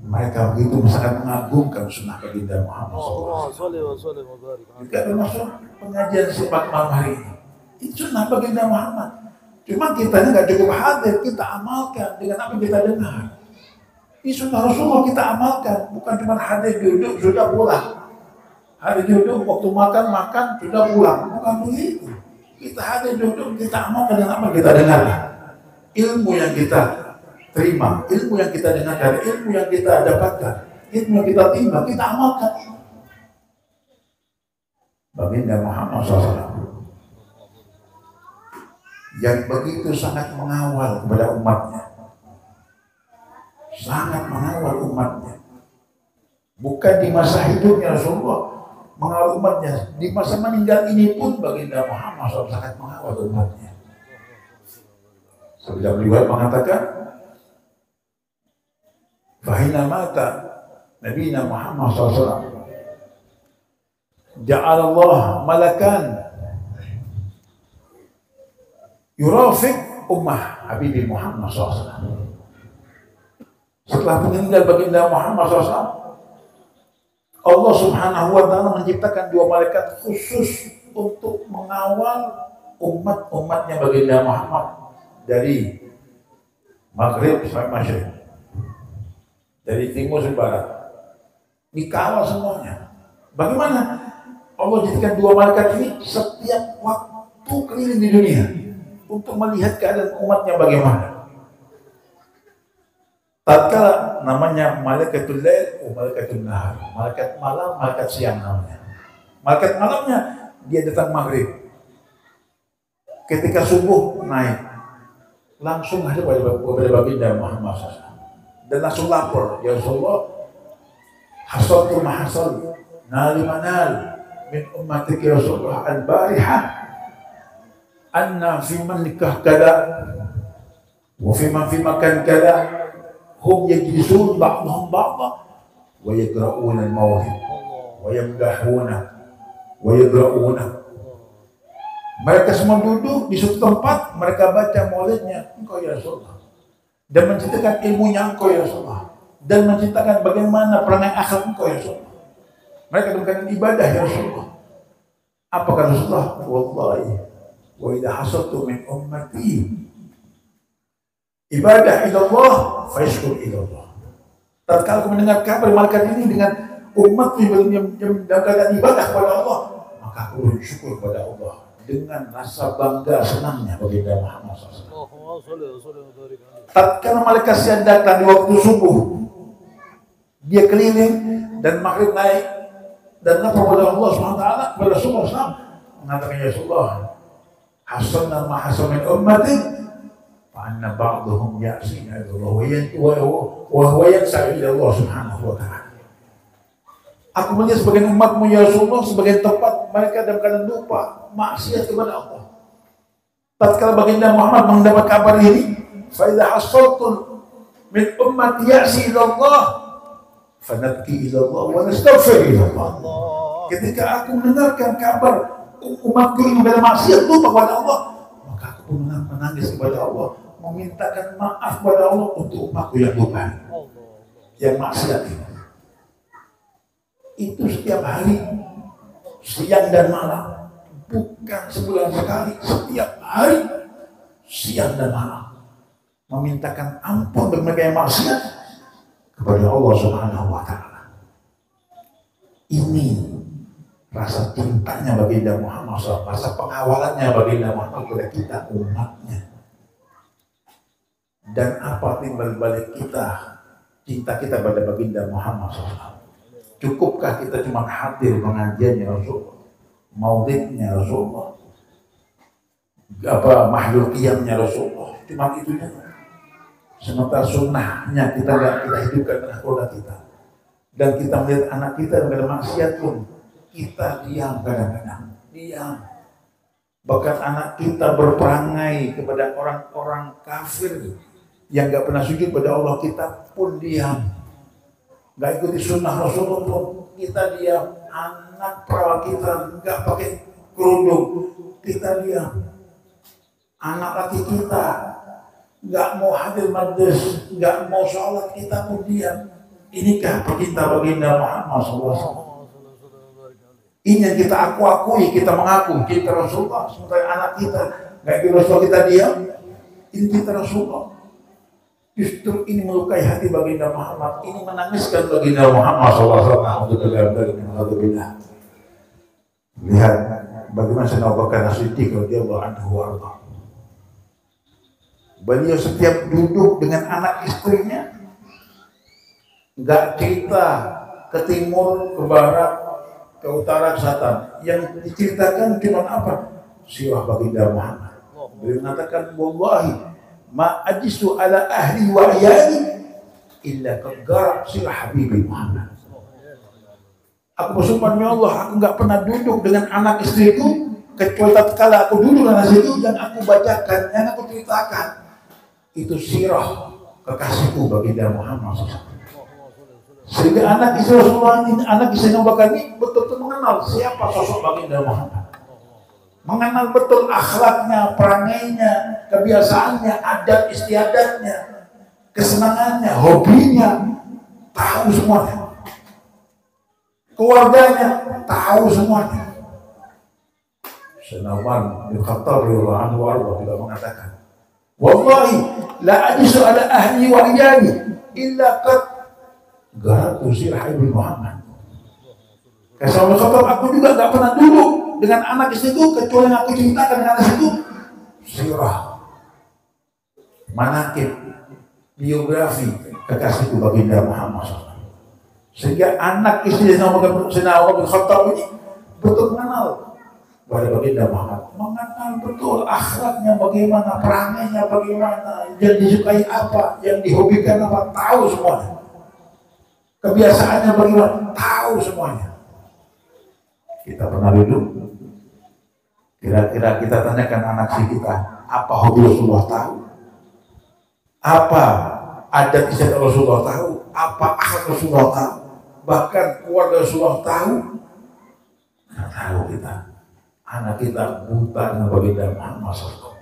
mereka begitu sangat mengagumkan sunnah baginda Muhammad SAW. Jika termasuk pengajian sifat malam hari ini, itu sunnah baginda Muhammad. Cuma kita nggak cukup hadir, kita amalkan dengan apa yang kita dengar. Ini sunnah Rasulullah kita amalkan, bukan cuma hadir duduk sudah pulang. Hadir duduk waktu makan sudah pulang, bukan begitu. Kita hadir duduk, kita amalkan dengan apa yang kita dengar. Ilmu yang kita terima, ilmu yang kita dengarkan, ilmu yang kita dapatkan, ilmu yang kita terima, kita amalkan. Baginda Muhammad SAW yang begitu sangat mengawal kepada umatnya, sangat mengawal umatnya. Bukan di masa hidupnya Rasulullah mengawal umatnya, di masa meninggal ini pun baginda Muhammad SAW sangat mengawal umatnya. Sebelum beliau mengatakan, fahina mata Nabi Muhammad SAW, ja'alallah malakan yurafiq ummah Habibi Muhammad SAW. Setelah meninggal baginda Muhammad SAW, Allah Subhanahu wa Ta'ala menciptakan dua malaikat khusus untuk mengawal umat-umatnya baginda Muhammad dari Maghrib sampai Masyriq, dari timur sampai barat, dikawal semuanya. Bagaimana Allah jadikan dua malaikat ini setiap waktu keliling di dunia untuk melihat keadaan umatnya bagaimana. Tatkala namanya malaikatul lail, malaikatul nahar, malaikat malam, malaikat siang namanya. Malaikat malamnya dia datang maghrib. Ketika subuh naik, langsung ada kepada baginda Muhammad SAW dan langsung lapor, ya Rasulullah, hasaltu mahasal, nali manal min ummatik ya Rasulullah al-barihah, anna fi man nikah kada wa fi man fi makan kada hum yajlisun ba'dhum ba'dha wa yaqra'una al-mawlid wa yamdahuna wa yaqra'una. Mereka semua duduk di suatu tempat, mereka baca maulidnya engkau ya Rasulullah, dan menceritakan ilmunya engkau ya Rasulullah, dan menceritakan bagaimana perangai akhlak engkau ya Rasulullah. Mereka melakukan ibadah ya Rasulullah. Apa kata Rasulullah? Wallahi wa idha hasaltu min ummati ibadah ilallah fayashkur ilallah. Tatkala aku mendengar kabar malaikat ini dengan umat yang dalam keadaan ibadah kepada Allah, maka aku bersyukur kepada Allah dengan rasa bangga senangnya baginda Muhammad SAW. Tatkala malaikat yang datang di waktu subuh, dia keliling dan maghrib naik dan lapor kepada Allah SWT kepada Rasulullah SAW mengatakan, ya Rasulullah, hasanna ma hasan min ummati fa anna ba'dhum ya'sina Allah wa huwa yas'a ila Allah Subhanahu wa ta'ala. Aku melihat sebagian umatmu ya Rasulullah, sebagian tempat mereka dalam keadaan lupa maksiat kepada Allah. Tatkala baginda Muhammad mendapat kabar ini, fa idza hasaltum min ummati ya'si ila Allah fanabki ila Allah wa nastaghfir ila Allah. Ketika aku mendengarkan kabar umatku ini berada maksiat lupa kepada Allah, maka aku menangis kepada Allah, memintakan maaf kepada Allah untuk umatku yang lupa, yang maksiat ini. Itu setiap hari, siang dan malam, bukan sebulan sekali, setiap hari, siang dan malam, memintakan ampun bagi mereka yang maksiat kepada Allah Subhanahu wa ta'ala. Ini rasa cintanya baginda Muhammad SAW, rasa pengawalannya baginda Muhammad kepada kita umatnya. Dan apa timbal balik kita, cinta kita pada baginda Muhammad SAW. Cukupkah kita cuma hadir pengajiannya Rasulullah, maulidnya Rasulullah, mahlul qiyamnya Rasulullah, cuma itu saja. Sementara sunnahnya kita hidupkan dengan keluarga kita, dan kita melihat anak kita dengan maksiat pun kita diam, kadang-kadang diam. Bahkan anak kita berperangai kepada orang-orang kafir yang nggak pernah sujud pada Allah, kita pun diam. Nggak ikuti sunnah Rasulullah pun kita diam. Anak perawan kita nggak pakai kerudung, kita diam. Anak laki kita nggak mau hadir majlis, nggak mau sholat, kita pun diam. Inikah perintah baginda Muhammad SAW? Ini yang kita akui, kita mengaku kita Rasulullah. Sementara anak kita nggak ikut Rasulullah, kita diam. Ini kita Rasulullah. Justru ini melukai hati baginda Muhammad, ini menangiskan baginda Muhammad SAW. Lihat bagaimana Sayyidina Abu Bakar As-Siddiq radhiyallahu anhu warḍah. Beliau setiap duduk dengan anak istrinya, nggak cerita ke timur, ke barat, ke utara, ke selatan. Yang diceritakan cuma apa? Sirah baginda Muhammad. Beliau mengatakan, wallahi ma ajistu ala ahli wa iyali illa qad sirah habibi Muhammad. Aku bersumpah demi Allah, aku nggak pernah duduk dengan anak istriku kecuali tatkala aku duduk dengan situ dan aku bacakan, yang aku ceritakan itu sirah kekasihku baginda Muhammad SAW. Sehingga anak istri Rasulullah ini, anak istri Abu Bakar ini betul-betul mengenal siapa sosok baginda Muhammad. Mengenal betul akhlaknya, perangainya, kebiasaannya, adat istiadatnya, kesenangannya, hobinya, tahu semuanya. Keluarganya, tahu semuanya. Sayyidina Umar bin Khattab radhiyallahu anhu juga mengatakan, wallahi la ajisu ala ahli wa iyali illa qad garatu sirah ibn Muhammad. Kata Umar bin Khattab, aku juga gak pernah duduk dengan anak istriku kecuali yang aku ceritakan dengan anak istriku sirah, manaqib, biografi kekasihku baginda Muhammad SAW. Sehingga anak istri Sayyidina Umar bin Khattab ini betul mengenal pada baginda Muhammad, mengenal betul akhlaknya bagaimana, perangainya bagaimana, yang disukai apa, yang dihobikan apa, tahu semuanya. Kebiasaannya bagaimana, tahu semuanya. Kita pernah duduk, kira-kira kita tanyakan anak si kita, apa hobi Rasulullah tahu? Apa adat istiadat Rasulullah tahu? Apa akhlak Rasulullah tahu? Bahkan keluarga Rasulullah tahu? Nggak tahu kita. Anak kita buta dengan baginda Muhammad SAW.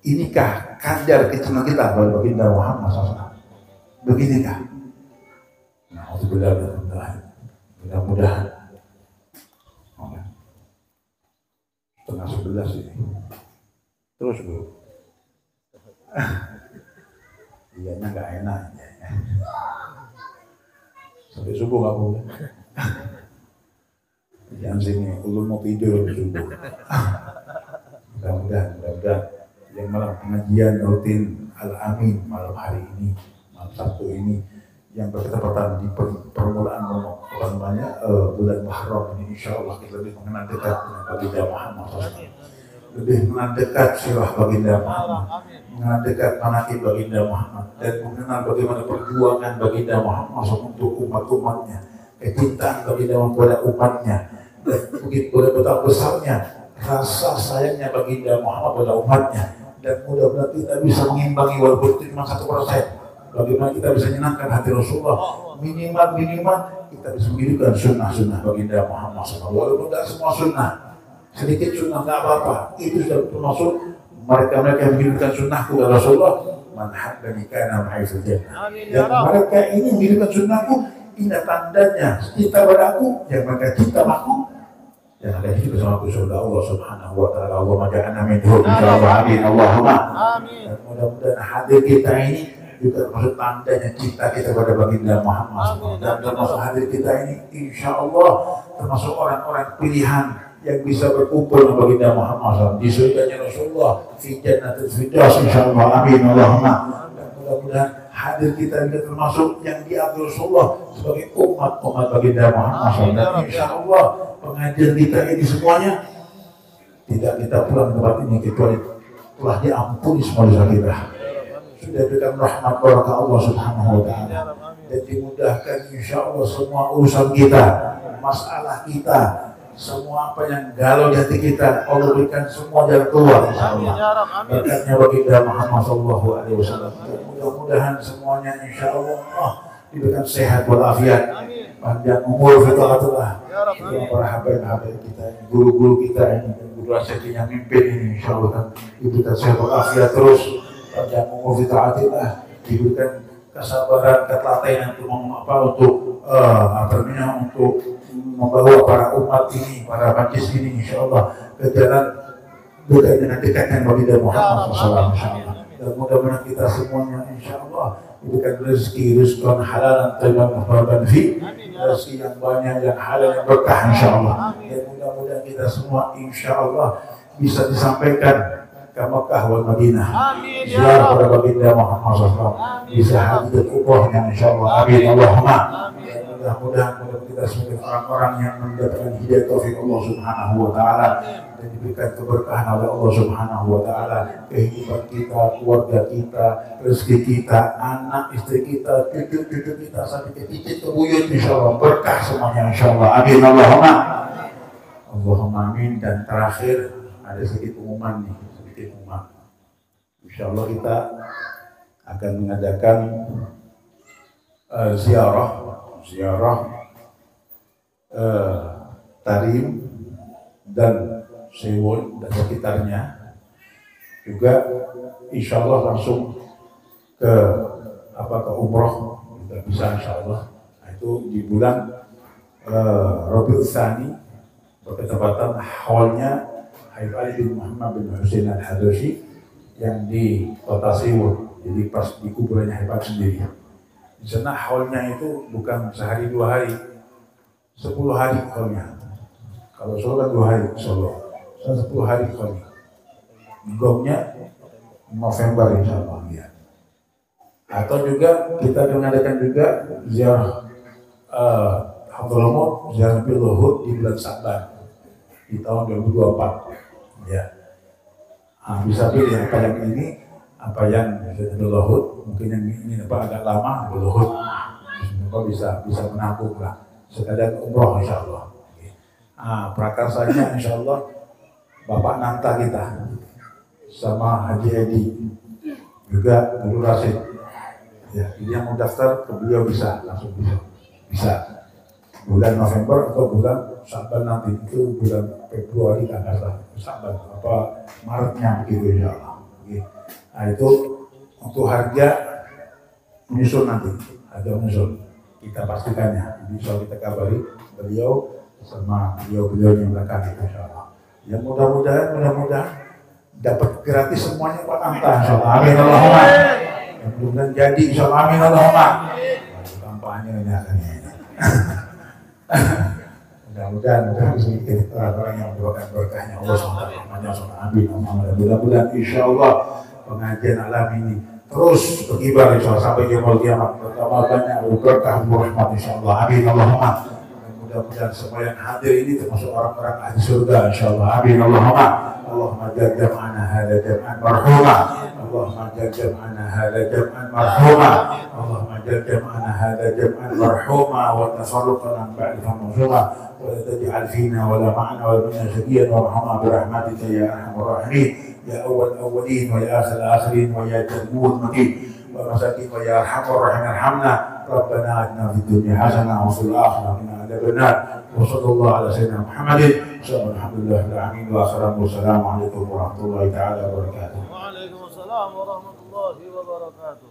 Inikah kadar kecintaan kita pada baginda Muhammad SAW? Beginikah? Nah, mudah-mudahan. Setengah 11 ini. Terus Bu. kayaknya nggak enak. Sampai subuh nggak boleh. Jangan sini, ulun mau tidur subuh. Mudah-mudahan yang malam pengajian rutin Al-Amin malam hari ini, malam Sabtu ini, yang bertepatan di permulaan bulan Muharram ini, insya Allah kita lebih mengenal dekat dengan baginda Muhammad SAW, lebih mengenal dekat sirah baginda Muhammad, mengenal dekat manaqib baginda Muhammad, dan mengenal bagaimana perjuangan baginda Muhammad SAW untuk umat-umatnya, kecintaan baginda Muhammad kepada umatnya, dan begitu betapa besarnya rasa sayangnya baginda Muhammad pada umatnya, dan mudah-mudahan kita bisa mengimbangi walaupun itu cuma 1%. Bagaimana kita bisa menyenangkan hati Rasulullah, minimal kita bisa menghidupkan sunnah baginda Muhammad SAW. Walaupun tidak semua sunnah, sedikit sunnah tidak apa-apa. Itu sudah termasuk mereka yang menghidupkan sunnahku kepada Rasulullah. Man habbani kana ma'i fil jannah. Dan mereka ini menghidupkan sunnahku, ini tandanya cinta padaku, yang mereka cinta aku, yang ada hidup bersama aku surga Allah Subhanahu wa taala. Allahumma ja'alna minhum insyaallah. Amin. Allahumma amin. Dan mudah-mudahan hadir kita ini juga termasuk tandanya cinta kita kepada baginda Muhammad SAW. Dan termasuk hadir kita ini insya Allah termasuk orang-orang pilihan yang bisa berkumpul dengan baginda Muhammad SAW di surganya Rasulullah fi jannatil firdaus insya Allah. Amin. Allahumma. Dan mudah-mudahan hadir kita juga termasuk yang diatur Rasulullah sebagai umat baginda Muhammad SAW. Dan insya Allah pengajian kita ini semuanya tidak kita pulang ke tempat ini kecuali telah diampuni semua dosa kita, sudah diberikan rahmat barakah Allah Subhanahu wa taala, dan dimudahkan insya Allah semua urusan kita, masalah kita, semua apa yang galau di hati kita, Allah berikan semua jalan keluar insya Allah. Berkatnya baginda Muhammad sallallahu alaihi wasallam. Mudah-mudahan semuanya insya Allah diberikan sehat walafiat, panjang umur fitaratullah. Para habaib kita, guru-guru kita ini, guru rasyid yang mimpin ini insya Allah kan diberikan sehat walafiat terus, panjang umur fitaratullah, diberikan kesabaran, ketelatenan untuk untuk membawa para umat ini, para majlis ini insya Allah ke jalan dengan dekatnya baginda Muhammad SAW insya Allah. Dan mudah-mudahan kita semuanya insya Allah diberikan rezeki halalan thayyiban mubarakan fi, rezeki yang banyak, yang halal, yang berkah insya Allah. Dan mudah-mudahan kita semua insya Allah bisa disampaikan ke Mekah wal Madinah, ziarah pada baginda Muhammad SAW, bisa hadir umrohnya insya Allah. Amin. Allahumma. Mudah-mudahan kita sebagai orang-orang yang mendapatkan hidayah taufik Allah Subhanahu wa taala, dan diberikan keberkahan oleh Allah Subhanahu wa taala, kehidupan kita, keluarga kita, rezeki kita, anak istri kita, cucu-cucu kita sampai ke cicit ke buyut insyaallah berkah semuanya insyaallah. Amin. Allahumma amin. Dan terakhir ada sedikit pengumuman nih, insyaallah kita akan mengadakan ziarah Tarim dan Sewon dan sekitarnya, juga insya Allah langsung ke umroh juga bisa insya Allah. Nah, itu di bulan Rabiul Tsani, bertepatan haulnya Habib Ali bin Muhammad bin Husain al-Hadrashi yang di kota Sewon, jadi pas di kuburannya Habib sendiri. Di sana haulnya itu bukan sehari 2 hari, 10 hari haulnya. Kalau Solo kan 2 hari Solo, 10 hari haulnya. Gongnya November insya Allah ya. Atau juga kita akan mengadakan juga ziarah Hadramut, ziarah Luhur di bulan Sa'ban di tahun 2024 ya. Bisa pilih apa yang ini, apa yang Luhur, mungkin yang ini agak lama Luhur, bisa menabung lah sekalian umroh insya Allah. Prakarsanya insya Allah Bapak Nanta kita sama Haji Edi juga Guru Rasid ya, yang mau daftar ke beliau bisa langsung bisa bulan November atau bulan Sa'ban, nanti itu bulan Februari kan Sa'ban apa Maretnya begitu insya Allah. Nah itu untuk harga menyusul nanti, harga menyusul kita pastikannya, bisa kita kabari beliau sama beliau yang belakang insya Allah. Ya mudah-mudahan dapat gratis semuanya Pak Anta insya Allah. Amin. Allahumma. Mudah-mudahan jadi insyaallah amin Allahumma. Kampanye ini akan ini. Mudah-mudahan sedikit orang-orang yang mendoakan berkahnya Allah SWT. Amin. Mudah-mudahan insyaallah pengajian alam ini terus berkibar insyaallah sampai yaumul kiamat. Bertambah banyak berkah rahmat insyaallah. Amin Allahumma. Mudah-mudahan semua yang hadir ini termasuk orang-orang ahli surga insyaallah. Amin Allahumma. Allahumma jam'ana hadza jam'an marhuma. Allahumma jam'ana hadza jam'an marhuma. Allahumma jam'ana hadza jam'an marhuma wa tafarraqna ba'dahu marhuma wa la taj'al fina wa la ma'ana wa la minna shaqiyan wa rahma bi rahmatika ya arhamar rahimin ya awwal awwalin wa ya akhir akhirin wa ya jadmul makin wa masakin wa ya arhamar rahimin arhamna ربنا آتنا في الدنيا حسنة وفي الآخرة قنا عذاب النار وصلى الله على سيدنا محمد الحمد لله رب العالمين وآخر والسلام عليكم ورحمة الله تعالى وبركاته. وعليكم السلام ورحمة الله وبركاته.